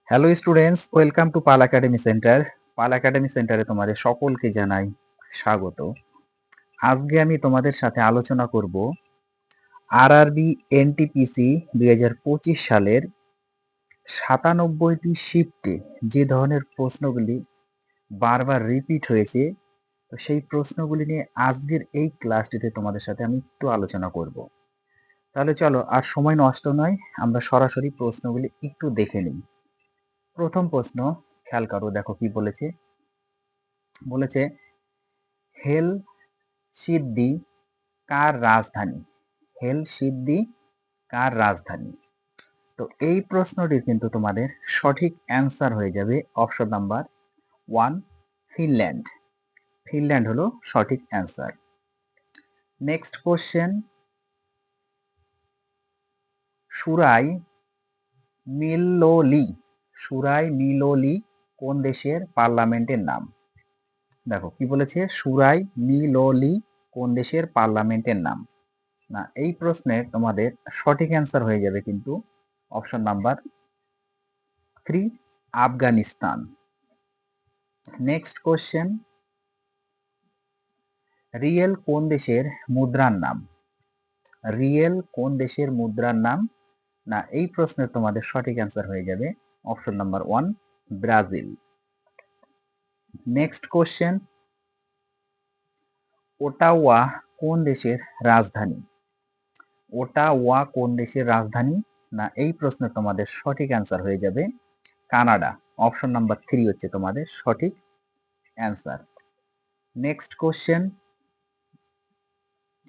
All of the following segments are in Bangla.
Hello students, welcome to Pal academy centre. Pal academy সেন্টারে তোমাদের সকলকে জানাই স্বাগত। আজকে আমি তোমাদের সাথে আলোচনা করব আরআরবি এনটিপিসি 2025 সালের 97টি শিফটে যে ধরনের প্রশ্নগুলি বারবার রিপিট হয়েছে, তো সেই প্রশ্নগুলি নিয়ে আজকের এই ক্লাসটিতে তোমাদের সাথে আমি একটু আলোচনা করব। তাহলে চলো আর সময় নষ্ট নয়, আমরা সরাসরি প্রশ্নগুলি একটু দেখে নিই। প্রথম প্রশ্ন খেয়াল করো, দেখো কি বলেছে। বলেছে হেল সিদ্ধি কার রাজধানী? হেল সিদ্ধি কার রাজধানী? তো এই প্রশ্নটির কিন্তু তোমাদের সঠিক অ্যান্সার হয়ে যাবে অপশন নাম্বার 1, ফিনল্যান্ড। ফিনল্যান্ড হলো সঠিক অ্যান্সার। নেক্সট কোশ্চেন, সুরাই মিলোলি সুরাই মিলোলি কোন দেশের পার্লামেন্টের নাম? দেখো কি বলেছে, সুরাই মিলোলি কোন দেশের পার্লামেন্টের নাম? না, এই প্রশ্নের তোমাদের সঠিক অ্যান্সার হয়ে যাবে কিন্তু option number 3, Afghanistan. Next question, real কোন দেশের মুদ্রার নাম? রিয়েল কোন দেশের মুদ্রার নাম? না, এই প্রশ্নের তোমাদের সঠিক অ্যান্সার হয়ে যাবে option number 1, Brazil. Next question, Ottawa কোন দেশের রাজধানী? ওটাওয়া কোন দেশের রাজধানী? না, এই প্রশ্নের তোমাদের সঠিক অ্যান্সার হয়ে যাবে কানাডা। অপশন নাম্বার 3 হচ্ছে তোমাদের সঠিক অ্যান্সার। নেক্সট কোশ্চেন,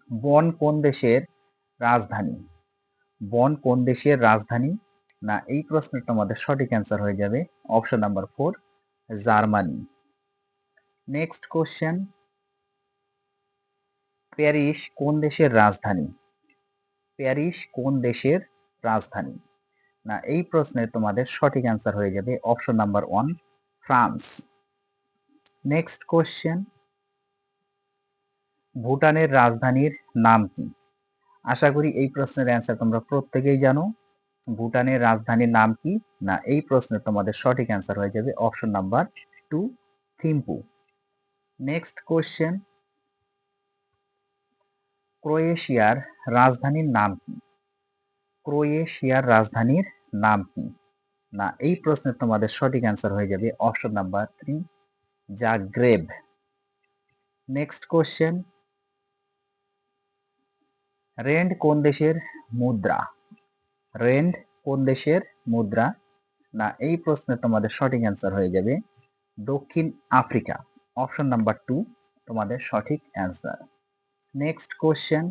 বন কোন দেশের রাজধানী? বন কোন দেশের রাজধানী? না, এই প্রশ্নের তোমাদের সঠিক অ্যান্সার হয়ে যাবে option number 4, Germany. Next question, Paris কোন দেশের রাজধানী? প্যারিস কোন দেশের রাজধানী? না, এই প্রশ্নের তোমাদের সঠিক অ্যান্সার হয়ে যাবে option number 1, France. Next question, ভুটানের রাজধানীর নাম কি? আশা করি এই প্রশ্নের অ্যান্সার তোমরা প্রত্যেকেই জানো। ভুটানের রাজধানীর নাম কি? না, এই প্রশ্নের তোমাদের সঠিক অ্যান্সার হয়ে যাবে option number 2, Thimphu. Next question, ক্রোয়েশিয়ার রাজধানীর নাম কি? ক্রোয়েশিয়ার রাজধানীর নাম কি? না, এই প্রশ্নের তোমাদের সঠিক অ্যান্সার হয়ে যাবে option number 3, Zagreb. Next question, রেন্ড কোন দেশের মুদ্রা? রেন্ড কোন দেশের মুদ্রা? না, এই প্রশ্নের তোমাদের সঠিক অ্যান্সার হয়ে যাবে দক্ষিণ আফ্রিকা। অপশন নাম্বার 2 তোমাদের সঠিক অ্যান্সার। নেক্সট কোশ্চেন,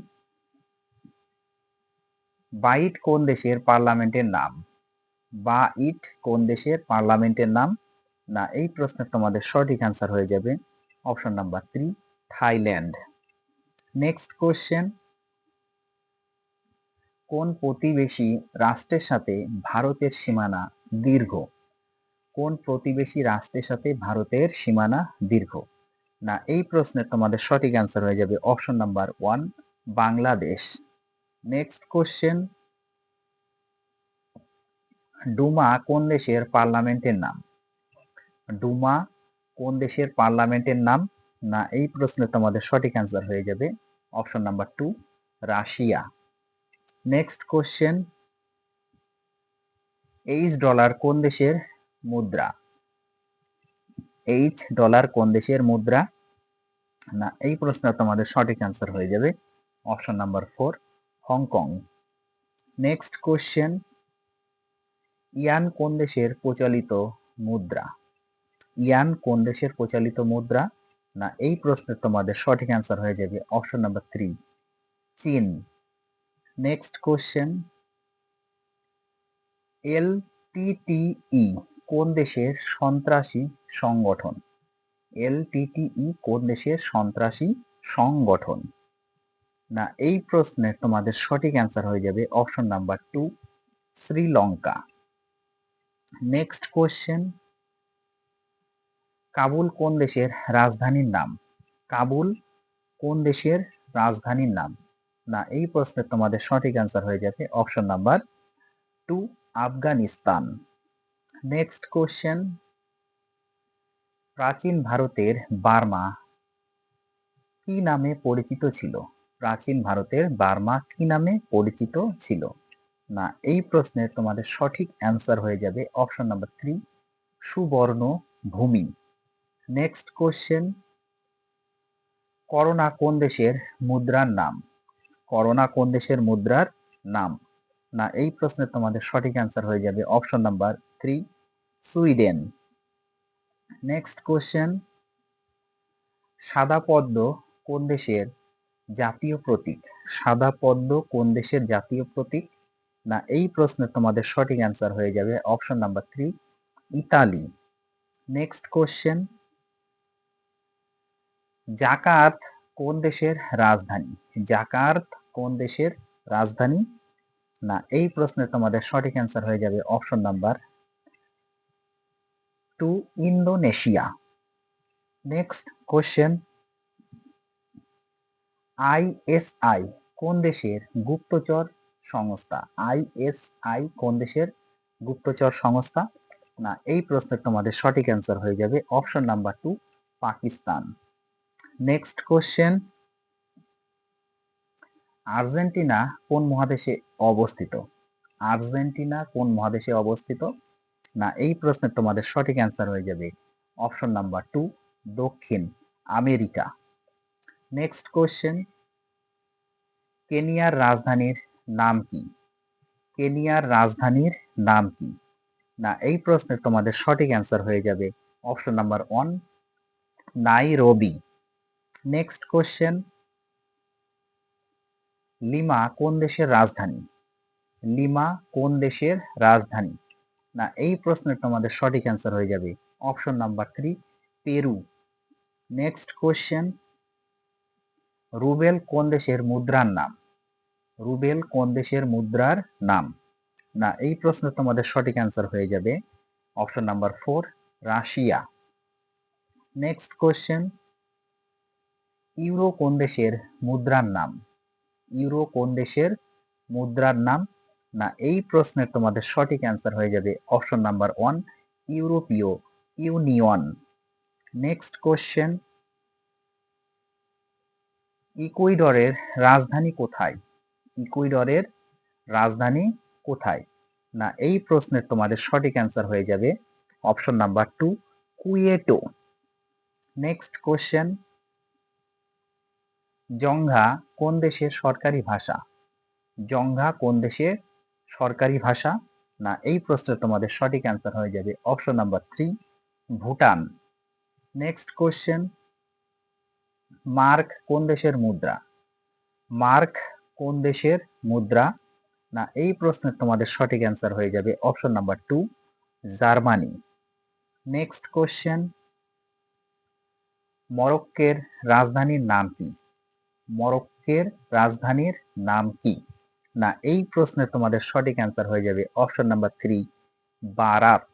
বাইট কোন দেশের পার্লামেন্টের নাম? বাইট কোন দেশের পার্লামেন্টের নাম? না, এই প্রশ্নের তোমাদের সঠিক অ্যান্সার হয়ে যাবে option number 3, Thailand. Next question, কোন প্রতিবেশী রাষ্ট্রের সাথে ভারতের সীমানা দীর্ঘ? কোন প্রতিবেশী রাষ্ট্রের সাথে ভারতের সীমানা দীর্ঘ? না, এই প্রশ্নের তোমাদের সঠিক অ্যান্সার হয়ে যাবে option number 1, Bangladesh. Next question, Duma কোন দেশের পার্লামেন্টের নাম? ডুমা কোন দেশের পার্লামেন্টের নাম? না, এই প্রশ্নের তোমাদের সঠিক অ্যান্সার হয়ে যাবে option number 2, Russia. Next question, H dollar কোন দেশের মুদ্রা? এইচ ডলার কোন দেশের মুদ্রা? না, এই প্রশ্নের তোমাদের সঠিক অ্যান্সার হয়ে যাবে option number 4, Hong Kong. Next question, ইয়ান কোন দেশের প্রচলিত মুদ্রা? ইয়ান কোন দেশের প্রচলিত মুদ্রা? না, এই প্রশ্নের তোমাদের সঠিক অ্যান্সার হয়ে যাবে অপশন নাম্বার 3, চীন। নেক্সট কোশ্চেন, এলটিটিই কোন দেশের সন্ত্রাসী সংগঠন? এলটিটিই কোন দেশের সন্ত্রাসী সংগঠন? না, এই প্রশ্নের তোমাদের সঠিক অ্যান্সার হয়ে যাবে option number 2, Sri Lanka. Next question, Kabul কোন দেশের রাজধানীর নাম? কাবুল কোন দেশের রাজধানীর নাম? না, এই প্রশ্নের তোমাদের সঠিক অ্যান্সার হয়ে যাবে option number 2, Afghanistan. Next question, প্রাচীন ভারতের বার্মা কি নামে পরিচিত ছিল? প্রাচীন ভারতের বার্মা কি নামে পরিচিত ছিল? না, এই প্রশ্নের তোমাদের সঠিক অ্যান্সার হয়ে যাবে অপশন নাম্বার 3, সুবর্ণ ভূমি। নেক্সট কোশ্চেন, করোনা কোন দেশের মুদ্রার নাম? করোনা কোন দেশের মুদ্রার নাম? না, এই প্রশ্নের তোমাদের সঠিক অ্যান্সার হয়ে যাবে option number 3, Sweden. Next question, সাদা পদ্ম কোন দেশের জাতীয় প্রতীক? সাদা পদ্ম কোন দেশের জাতীয় প্রতীক? না, এই প্রশ্নের তোমাদের সঠিক অ্যান্সার হয়ে যাবে option number 3, Italy. Next question, Jakarta কোন দেশের রাজধানী? জাকার্ত কোন দেশের রাজধানী? না, এই প্রশ্নের তোমাদের সঠিক অ্যান্সার হয়ে যাবে option number 2, Indonesia. Next question, ISI কোন দেশের গুপ্তচর সংস্থা? আইএসআই কোন দেশের গুপ্তচর সংস্থা? না, এই প্রশ্নের তোমাদের সঠিক অ্যান্সার হয়ে যাবে option number 2, Pakistan. Next question, Argentina কোন মহাদেশে অবস্থিত? আর্জেন্টিনা কোন মহাদেশে অবস্থিত? না, এই প্রশ্নের তোমাদের সঠিক অ্যান্সার হয়ে যাবে অপশন নাম্বার 2, দক্ষিণ আমেরিকা। নেক্সট কোশ্চেন, কেনিয়ার রাজধানীর নাম কি? কেনিয়ার রাজধানীর নাম কি? না, এই প্রশ্নের তোমাদের সঠিক অ্যান্সার হয়ে যাবে option number 1, Nairobi. Next question, lima কোন দেশের রাজধানী? লিমা কোন দেশের রাজধানী? না, এই প্রশ্নের তোমাদের সঠিক অ্যান্সার হয়ে যাবে option number 3, Peru. Next question, Rubel কোন দেশের মুদ্রার নাম? রুবেল কোন দেশের মুদ্রার নাম? না, এই প্রশ্নের তোমাদের সঠিক অ্যান্সার হয়ে যাবে option number 4, Russia. Next question, euro কোন দেশের মুদ্রার নাম? ইউরো কোন দেশের মুদ্রার নাম? না, এই প্রশ্নের তোমাদের সঠিক অ্যান্সার হয়ে যাবে অপশন নাম্বার 1, ইউরোপীয় ইউনিয়ন। নেক্সট কোশ্চেন, ইকুয়েডরের রাজধানী কোথায়? ইকুয়েডরের রাজধানী কোথায়? না, এই প্রশ্নের তোমাদের সঠিক অ্যান্সার হয়ে যাবে অপশন নাম্বার 2, কুয়েটো। নেক্সট কোশ্চেন, জংঘা কোন দেশের সরকারি ভাষা? জংঘা কোন দেশের সরকারি ভাষা? না, এই প্রশ্নের তোমাদের সঠিক অ্যান্সার হয়ে যাবে option number 3, Bhutan. Next question, mark কোন দেশের মুদ্রা? মার্ক কোন দেশের মুদ্রা? না, এই প্রশ্নের তোমাদের সঠিক অ্যান্সার হয়ে যাবে option number 2, Germany. Next question, মরক্কোর রাজধানীর নাম কি? মরক্কোর রাজধানীর নাম কি? না, এই প্রশ্নের তোমাদের সঠিক অ্যান্সার হয়ে যাবে অপশন নাম্বার 3, বারাত।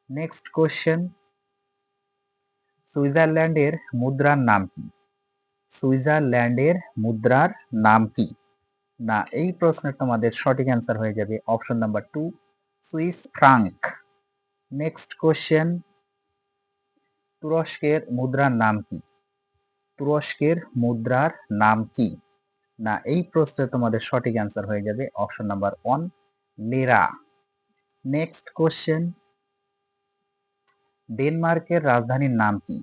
নেক্সট কোশ্চেন, সুইজারল্যান্ডের মুদ্রার নাম কি? সুইজারল্যান্ডের মুদ্রার নাম কি? না, এই প্রশ্নের তোমাদের সঠিক অ্যান্সার হয়ে যাবে option number 2, Swiss Frank. Next question, তুরস্কের মুদ্রার নাম কি? তুরস্কের মুদ্রার নাম কি? না, এই প্রশ্নের তোমাদের সঠিক অ্যান্সার হয়ে যাবে option number 1, Lira. Next question, ডেনমার্কের রাজধানীর নাম কি?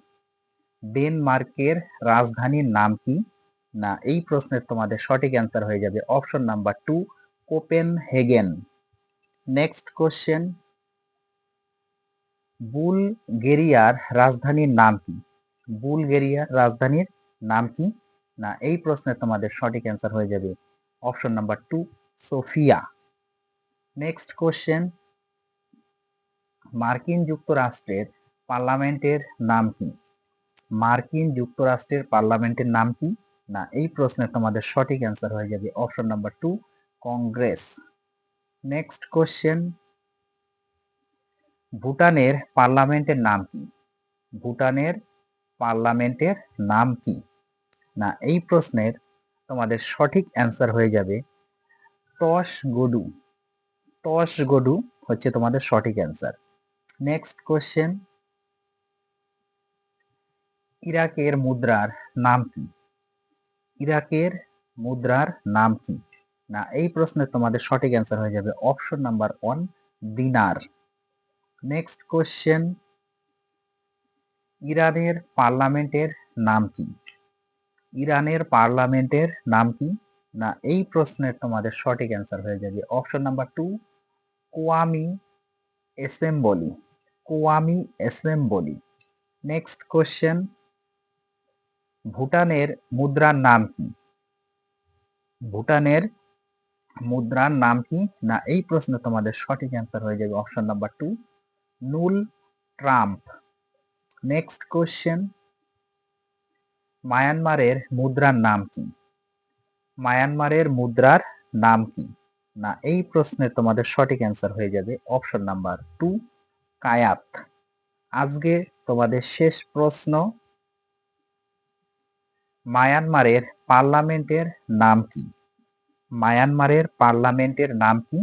ডেনমার্কের রাজধানীর নাম কি? না, এই প্রশ্নের তোমাদের সঠিক অ্যান্সার হয়ে যাবে option number 2, Copenhagen. Next question, বুলগেরিয়ার রাজধানীর নাম কি? বুলগেরিয়ার রাজধানীর নাম কি? না, এই প্রশ্নের তোমাদের সঠিক অ্যান্সার হয়ে যাবে option number 2, Sophia. Next question, মার্কিন যুক্তরাষ্ট্রের পার্লামেন্টের নাম কি? মার্কিন যুক্তরাষ্ট্রের পার্লামেন্টের নাম কি? না, এই প্রশ্নের তোমাদের সঠিক অ্যান্সার হয়ে যাবে option number 2, Congress. Next question, ভুটানের পার্লামেন্টের নাম কি? ভুটানের পার্লামেন্টের নাম কি? না, এই প্রশ্নের তোমাদের সঠিক অ্যান্সার হয়ে যাবে টস গডু। টস গডু হচ্ছে তোমাদের সঠিক অ্যান্সার। নেক্সট কোশ্চেন, ইরাকের মুদ্রার নাম কি? ইরাকের মুদ্রার নাম কি? না, এই প্রশ্নের তোমাদের সঠিক অ্যান্সার হয়ে যাবে অপশন নাম্বার 1, দিনার। নেক্সট কোশ্চেন, ইরানের পার্লামেন্টের নাম কি? ইরানের পার্লামেন্টের নাম কি? না, এই প্রশ্নের তোমাদের সঠিক অ্যান্সার হয়ে যাবে option number 2, Qaumi assembly. Qaumi assembly. Next question, ভুটানের মুদ্রার নাম কি? ভুটানের মুদ্রার নাম কি? না, এই প্রশ্নে তোমাদের সঠিক অ্যান্সার হয়ে যাবে option number 2, ngultrum. Next question, মায়ানমারের মুদ্রার নাম কি? মায়ানমারের মুদ্রার নাম কি? না, এই প্রশ্নের তোমাদের সঠিক অ্যান্সার হয়ে যাবে অপশন নাম্বার 2, কায়াত। আজকে তোমাদের শেষ প্রশ্ন, মায়ানমারের পার্লামেন্টের নাম কি? মায়ানমারের পার্লামেন্টের নাম কি?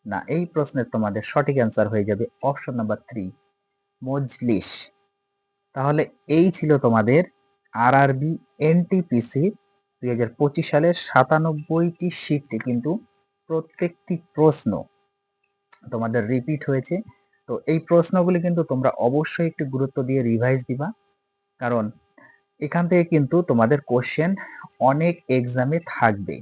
না, এই প্রশ্নের তোমাদের সঠিক অ্যান্সার হয়ে যাবে অপশন নাম্বার 3, মজলিস। তাহলে এই ছিল তোমাদের আরআরবি এনটিপিসি 2025 সালের 97টি শিফটে কিন্তু প্রত্যেকটি প্রশ্ন তোমাদের রিপিট হয়েছে। তো এই প্রশ্নগুলি কিন্তু তোমরা অবশ্যই একটু গুরুত্ব দিয়ে রিভাইজ দিবা, কারণ এখান থেকে কিন্তু তোমাদের কোশ্চেন অনেক এক্সামে থাকবে।